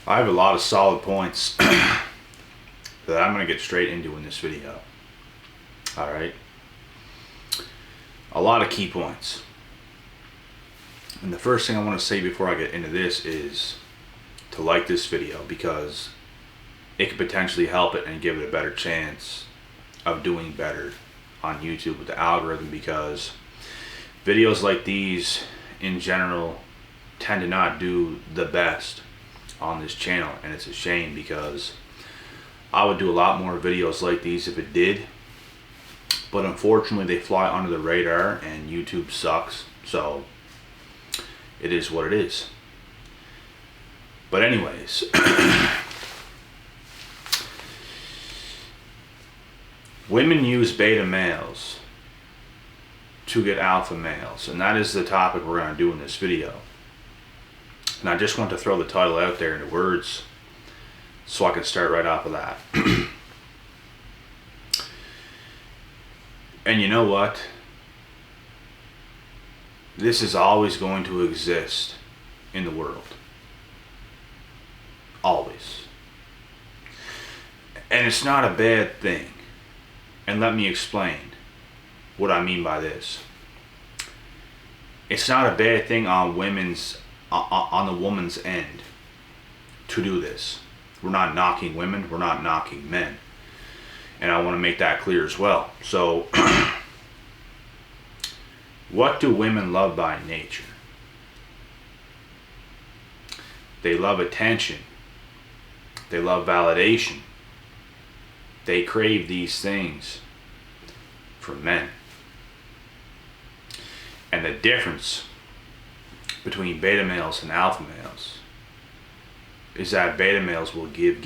I have a lot of solid points that I'm going to get straight into in this video. Alright? A lot of key points. And the first thing I want to say before I get into this is to like this video, because it could potentially help it and give it a better chance of doing better on YouTube with the algorithm, because videos like these in general tend to not do the best on this channel, and it's a shame, because I would do a lot more videos like these if it did, but unfortunately they fly under the radar and YouTube sucks, so it is what it is. But anyways, women use beta males to get alpha males, and that is the topic we're going to do in this video. And I just want to throw the title out there in the words so I can start right off of that. And you know what? This is always going to exist in the world. Always. And it's not a bad thing. And let me explain what I mean by this. It's not a bad thing on the woman's end to do this. We're not knocking women, we're not knocking men. And I want to make that clear as well. So, what do women love by nature? They love attention. They love validation. They crave these things from men. And the difference between beta males and alpha males is that beta males will give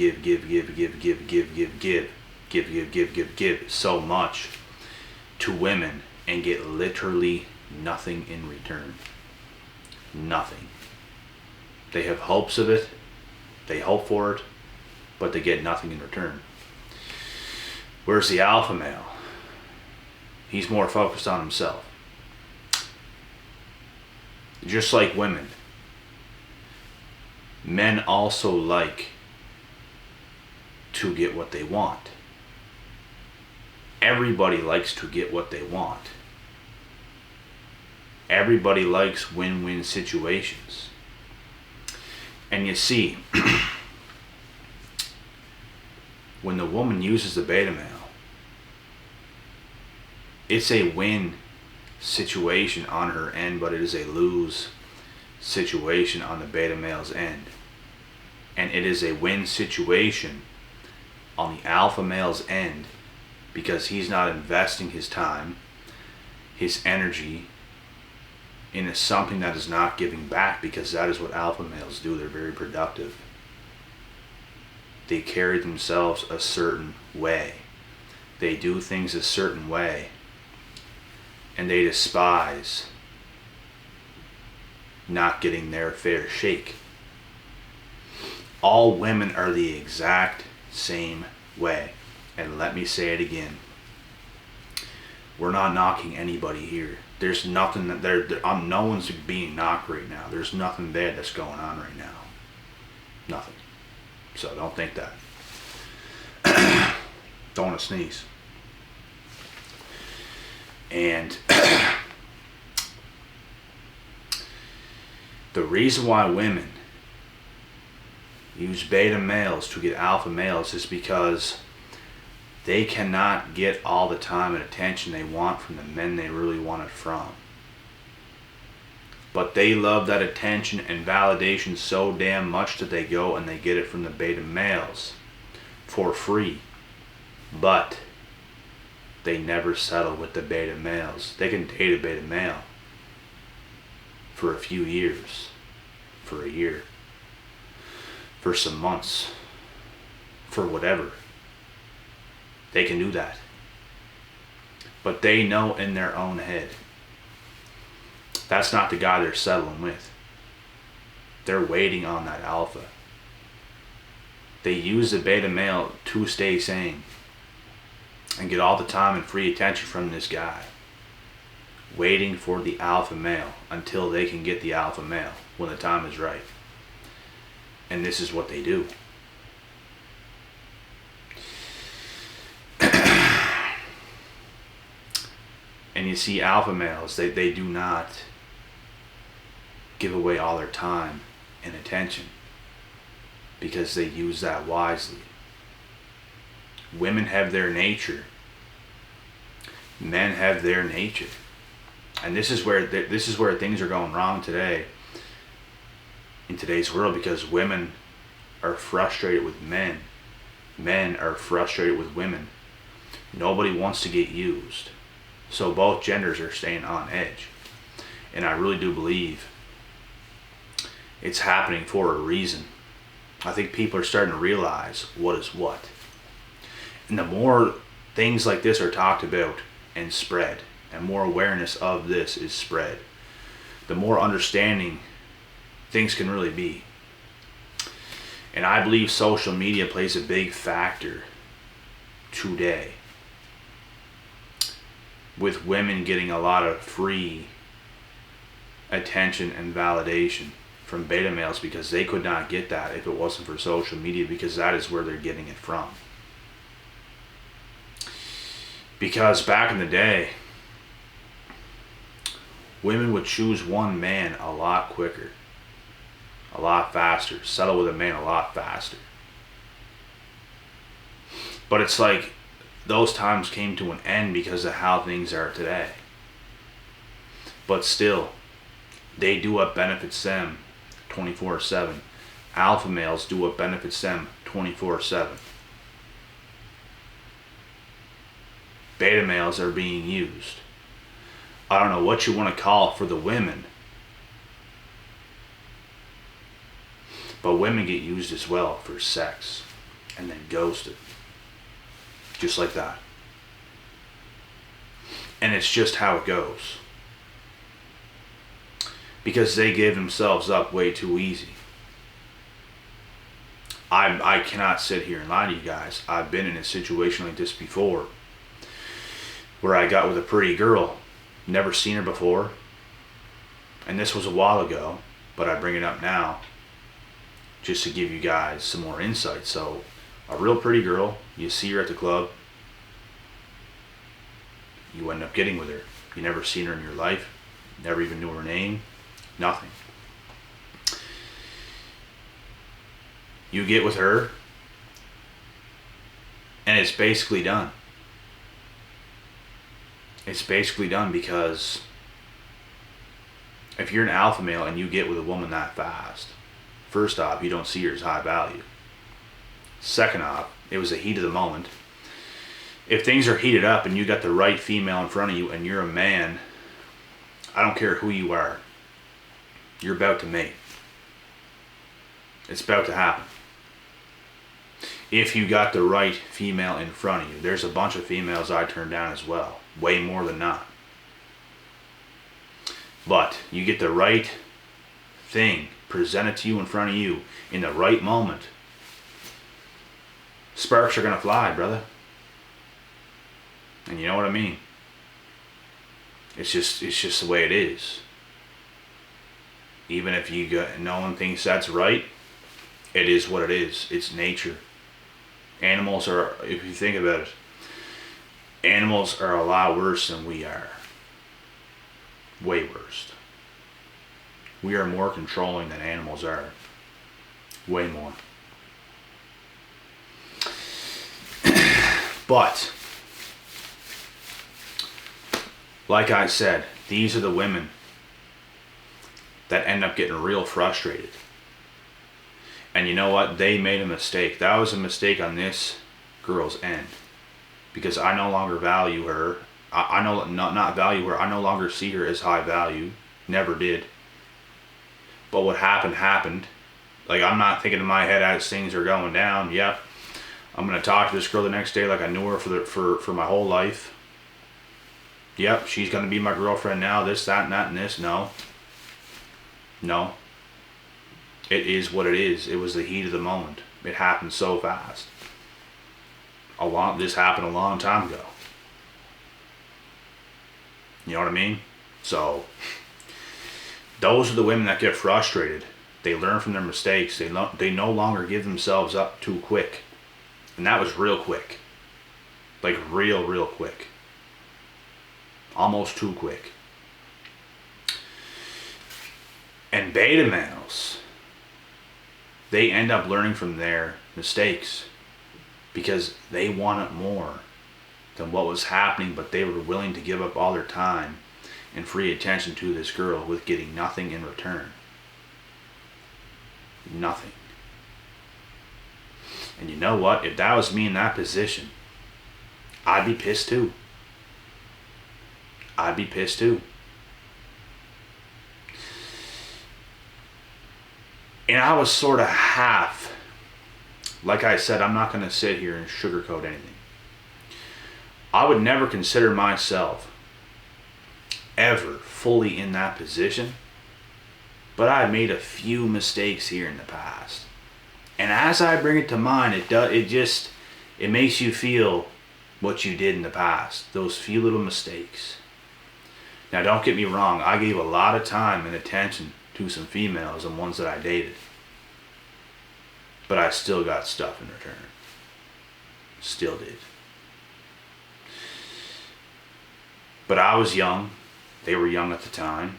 so much to women and get literally nothing in return. Nothing. They have hopes of it, they hope for it, but they get nothing in return. Whereas the alpha male, he's more focused on himself. Just like women, men also like to get what they want. Everybody likes to get what they want. Everybody likes win-win situations. And you see, when the woman uses the beta male, it's a win situation on her end, but it is a lose situation on the beta male's end. And it is a win situation on the alpha male's end, because he's not investing his time, his energy into something that is not giving back, because that is what alpha males do. They're very productive. They carry themselves a certain way. They do things a certain way. And they despise not getting their fair shake. All women are the exact same way. And let me say it again. We're not knocking anybody here. There's nothing that no one's being knocked right now. There's nothing bad that's going on right now. Nothing. So don't think that. Don't want to sneeze. And the reason why women use beta males to get alpha males is because they cannot get all the time and attention they want from the men they really want it from. But they love that attention and validation so damn much that they go and they get it from the beta males for free. But they never settle with the beta males. They can date a beta male for a few years, for a year, for some months, for whatever. They can do that. But they know in their own head that's not the guy they're settling with. They're waiting on that alpha. They use the beta male to stay sane and get all the time and free attention from this guy, waiting for the alpha male until they can get the alpha male when the time is right. And this is what they do. And you see alpha males, they do not give away all their time and attention because they use that wisely. Women have their nature. Men have their nature. And this is where things are going wrong today in today's world, because women are frustrated with men. Men are frustrated with women. Nobody wants to get used. So both genders are staying on edge. And I really do believe it's happening for a reason. I think people are starting to realize what is what. And the more things like this are talked about and spread, and more awareness of this is spread, the more understanding things can really be. And I believe social media plays a big factor today, with women getting a lot of free attention and validation from beta males, because they could not get that if it wasn't for social media, because that is where they're getting it from. Because back in the day, women would choose one man a lot quicker, a lot faster, settle with a man a lot faster. But it's like those times came to an end because of how things are today. But still, they do what benefits them 24/7. Alpha males do what benefits them 24/7. Beta males are being used. I don't know what you want to call it for the women, but women get used as well for sex and then ghosted. Just like that. And it's just how it goes. Because they gave themselves up way too easy. I cannot sit here and lie to you guys. I've been in a situation like this before, where I got with a pretty girl, never seen her before, and this was a while ago, but I bring it up now just to give you guys some more insight. So, a real pretty girl, you see her at the club, you end up getting with her. You never seen her in your life, never even knew her name, nothing. You get with her, and it's basically done. It's basically done because if you're an alpha male and you get with a woman that fast, first off, you don't see her as high value. Second off, it was the heat of the moment. If things are heated up and you got the right female in front of you and you're a man, I don't care who you are, you're about to mate. It's about to happen. If you got the right female in front of you. There's a bunch of females I turned down as well. Way more than not. But you get the right thing presented to you in front of you in the right moment. Sparks are going to fly, brother. And you know what I mean? It's just the way it is. Even if no one thinks that's right, it is what it is. It's nature. Animals are, if you think about it, animals are a lot worse than we are. Way worse. We are more controlling than animals are. Way more. But, like I said, these are the women that end up getting real frustrated. And you know what? They made a mistake. That was a mistake on this girl's end. Because I no longer value her. I no not value her. I no longer see her as high value. Never did. But what happened. Like, I'm not thinking in my head as things are going down. Yep. I'm going to talk to this girl the next day like I knew her for my whole life. Yep, she's going to be my girlfriend now. This, that, and that, and this. No. No. It is what it is. It was the heat of the moment. It happened so fast. This happened a long time ago. You know what I mean? So, those are the women that get frustrated They learn from their mistakes. They no longer give themselves up too quick. And that was real quick. Like real quick. Almost too quick. And beta males, they end up learning from their mistakes because they wanted more than what was happening, but they were willing to give up all their time and free attention to this girl with getting nothing in return. Nothing. And you know what? If that was me in that position, I'd be pissed too. I'd be pissed too. And I was sort of half. Like I said, I'm not going to sit here and sugarcoat anything. I would never consider myself ever fully in that position. But I made a few mistakes here in the past. And as I bring it to mind, it makes you feel what you did in the past. Those few little mistakes. Now don't get me wrong, I gave a lot of time and attention to some females and ones that I dated. But I still got stuff in return. Still did. But I was young. They were young at the time.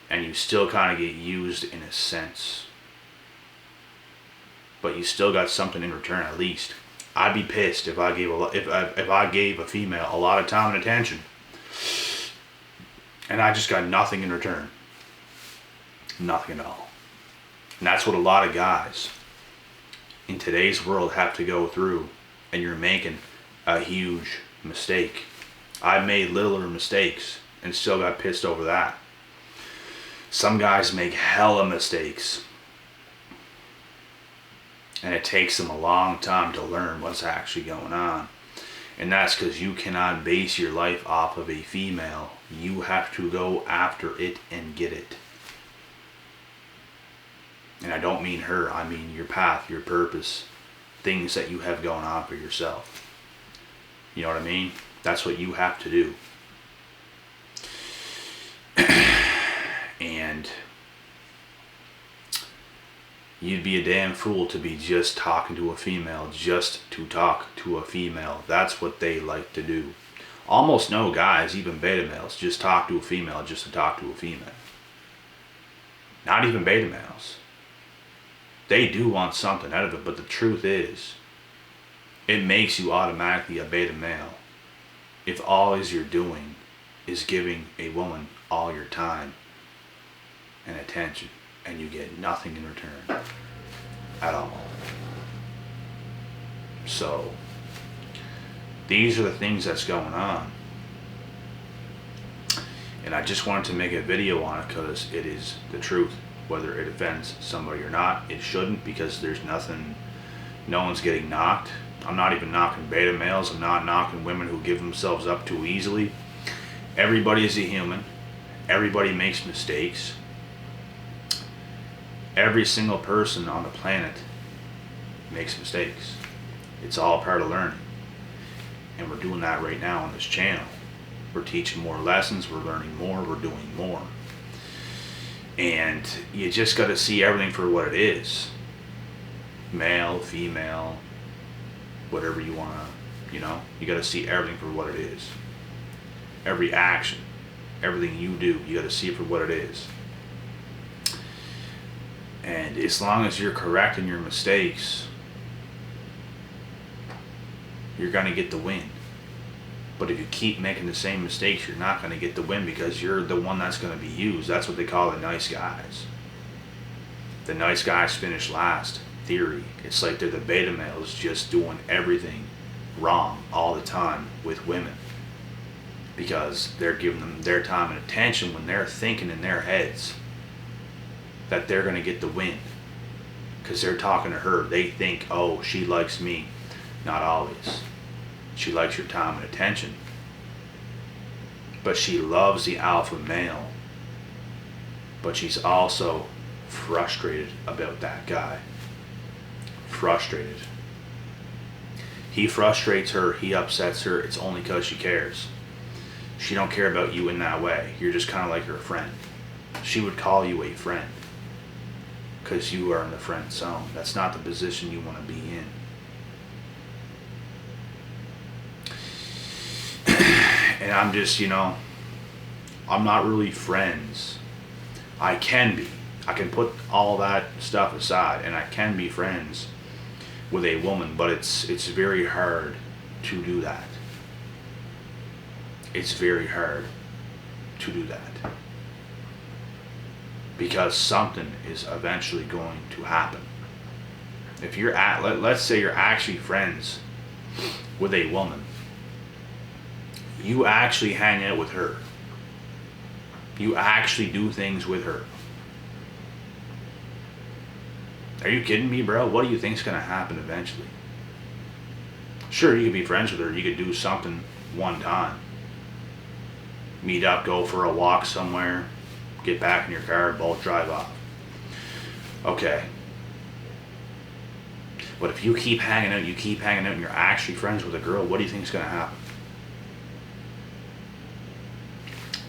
And you still kind of get used in a sense. But you still got something in return at least. I'd be pissed if I gave a female a lot of time and attention, and I just got nothing in return. Nothing at all. And that's what a lot of guys in today's world have to go through, and you're making a huge mistake. I made littler mistakes and still got pissed over that. Some guys make hella mistakes, and it takes them a long time to learn what's actually going on. And that's because you cannot base your life off of a female. You have to go after it and get it. And I don't mean her, I mean your path, your purpose, things that you have going on for yourself. You know what I mean? That's what you have to do. And you'd be a damn fool to be just talking to a female, just to talk to a female. That's what they like to do. Almost no guys, even beta males, just talk to a female just to talk to a female. Not even beta males. They do want something out of it, but the truth is, it makes you automatically a beta male if all you're doing is giving a woman all your time and attention, and you get nothing in return at all. So these are the things that's going on, and I just wanted to make a video on it because it is the truth. Whether it offends somebody or not, it shouldn't, because there's nothing, no one's getting knocked. I'm not even knocking beta males. I'm not knocking women who give themselves up too easily. Everybody is a human. Everybody makes mistakes. Every single person on the planet makes mistakes. It's all part of learning. And we're doing that right now on this channel. We're teaching more lessons, we're learning more, we're doing more. And you just got to see everything for what it is. Male, female, whatever you want to, you got to see everything for what it is. Every action, everything you do, you got to see it for what it is. And as long as you're correcting your mistakes, you're going to get the win. But if you keep making the same mistakes, you're not going to get the win, because you're the one that's going to be used. That's what they call the nice guys. The nice guys finish last theory. It's like they're the beta males just doing everything wrong all the time with women, because they're giving them their time and attention when they're thinking in their heads that they're going to get the win, because they're talking to her. They think, oh, she likes me. Not always. She likes your time and attention, but she loves the alpha male, but she's also frustrated about that guy. Frustrated. He frustrates her, he upsets her, it's only because she cares. She don't care about you in that way. You're just kind of like her friend. she would call you a friend because you are in the friend zone. That's not the position you want to be in. And I'm just, I'm not really friends. I can be. I can put all that stuff aside and I can be friends with a woman, but it's very hard to do that. It's very hard to do that. Because something is eventually going to happen. If you're let's say you're actually friends with a woman, you actually hang out with her. You actually do things with her. Are you kidding me, bro? What do you think's gonna happen eventually? Sure, you could be friends with her. You could do something one time. Meet up, go for a walk somewhere, get back in your car, both drive off. Okay. But if you keep hanging out, and you're actually friends with a girl, what do you think's gonna happen?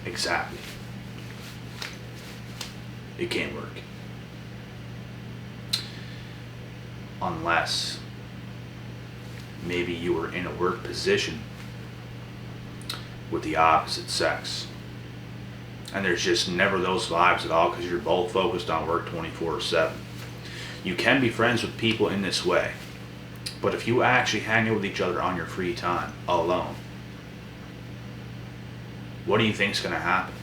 Exactly. It can't work. Unless maybe you were in a work position with the opposite sex. And there's just never those vibes at all because you're both focused on work 24/7. You can be friends with people in this way. But if you actually hang out with each other on your free time, alone, what do you think's going to happen?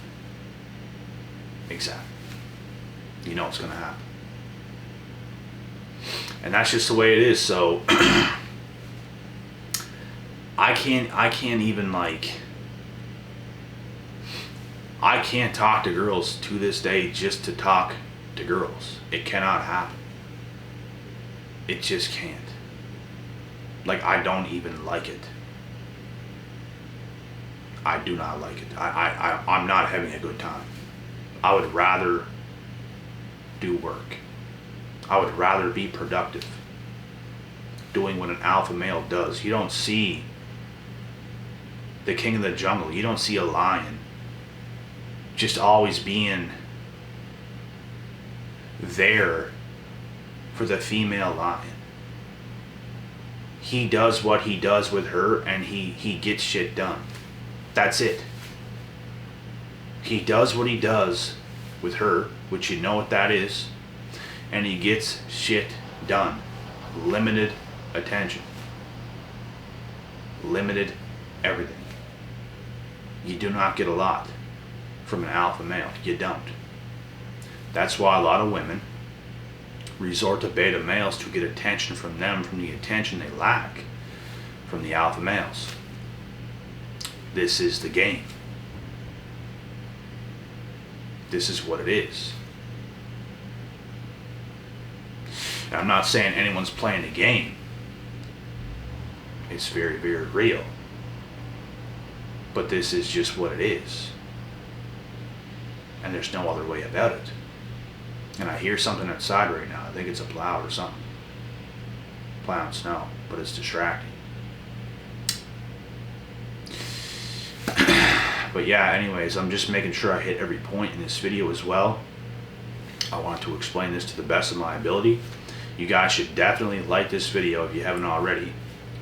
Exactly. You know what's going to happen. And that's just the way it is. So I can't even I can't talk to girls to this day just to talk to girls. It cannot happen. It just can't. I don't even like it. I do not like it. I'm not having a good time. I would rather do work. I would rather be productive. Doing what an alpha male does. You don't see the king of the jungle. You don't see a lion just always being there for the female lion. He does what he does with her and he gets shit done. That's it. He does what he does with her, which you know what that is, and he gets shit done. Limited attention. Limited everything. You do not get a lot from an alpha male. You don't. That's why a lot of women resort to beta males to get attention from them, from the attention they lack from the alpha males. This is the game. This is what it is. And I'm not saying anyone's playing a game. It's very, very real. But this is just what it is. And there's no other way about it. And I hear something outside right now. I think it's a plow or something. Plowing snow, but it's distracting. But yeah, anyways, I'm just making sure I hit every point in this video as well. I want to explain this to the best of my ability. You guys should definitely like this video if you haven't already.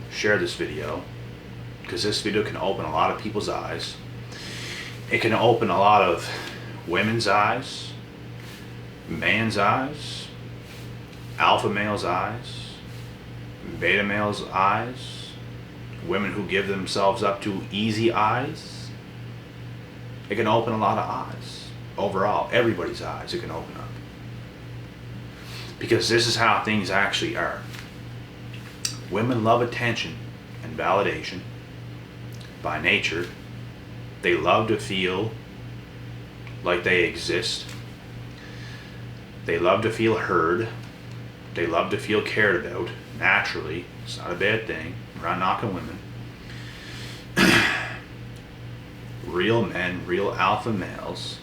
Share this video, because this video can open a lot of people's eyes. It can open a lot of women's eyes, man's eyes, alpha male's eyes, beta male's eyes, women who give themselves up to easy eyes. It can open a lot of eyes. Overall, everybody's eyes it can open up. Because this is how things actually are. Women love attention and validation by nature. They love to feel like they exist. They love to feel heard. They love to feel cared about. Naturally, it's not a bad thing. We're not knocking women. Real men, real alpha males,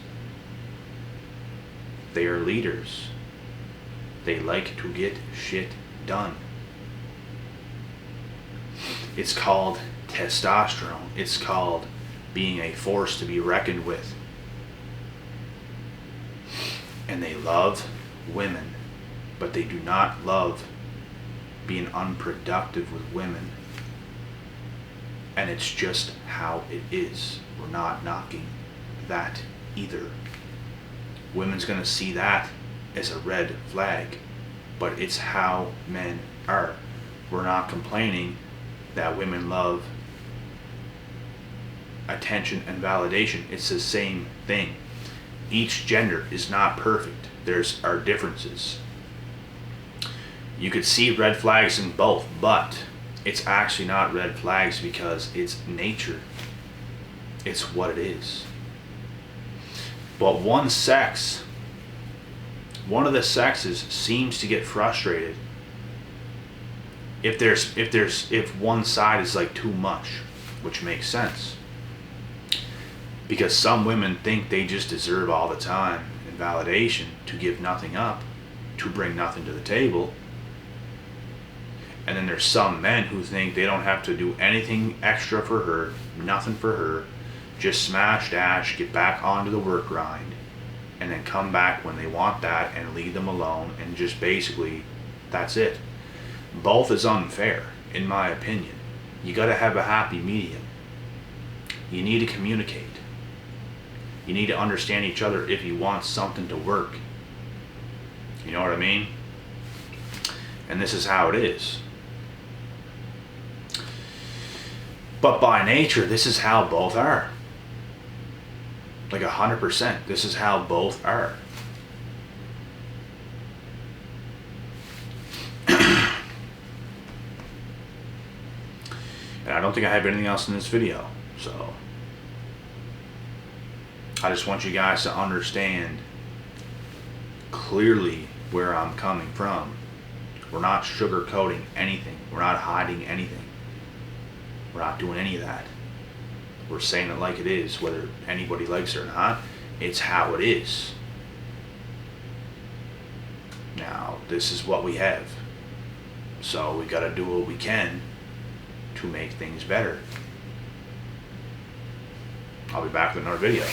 they are leaders. They like to get shit done. It's called testosterone. It's called being a force to be reckoned with. and they love women, but they do not love being unproductive with women. And it's just how it is. We're not knocking that either. Women's gonna see that as a red flag, but it's how men are. We're not complaining that women love attention and validation. It's the same thing. Each gender is not perfect. There's our differences. You could see red flags in both, but it's actually not red flags because it's nature. It's what it is. But one of the sexes seems to get frustrated if one side is like too much, which makes sense. Because some women think they just deserve all the time and validation to give nothing up, to bring nothing to the table. And then there's some men who think they don't have to do anything extra for her, nothing for her, just smash dash, get back onto the work grind, and then come back when they want that and leave them alone, and just basically, that's it. Both is unfair, in my opinion. You gotta have a happy medium. You need to communicate. You need to understand each other if you want something to work. You know what I mean? And this is how it is. But by nature, this is how both are. Like 100%, this is how both are. And I don't think I have anything else in this video, so I just want you guys to understand clearly where I'm coming from. We're not sugarcoating anything. We're not hiding anything. We're not doing any of that. We're saying it like it is, whether anybody likes it or not. It's how it is. Now, this is what we have. So we gotta do what we can to make things better. I'll be back with another video.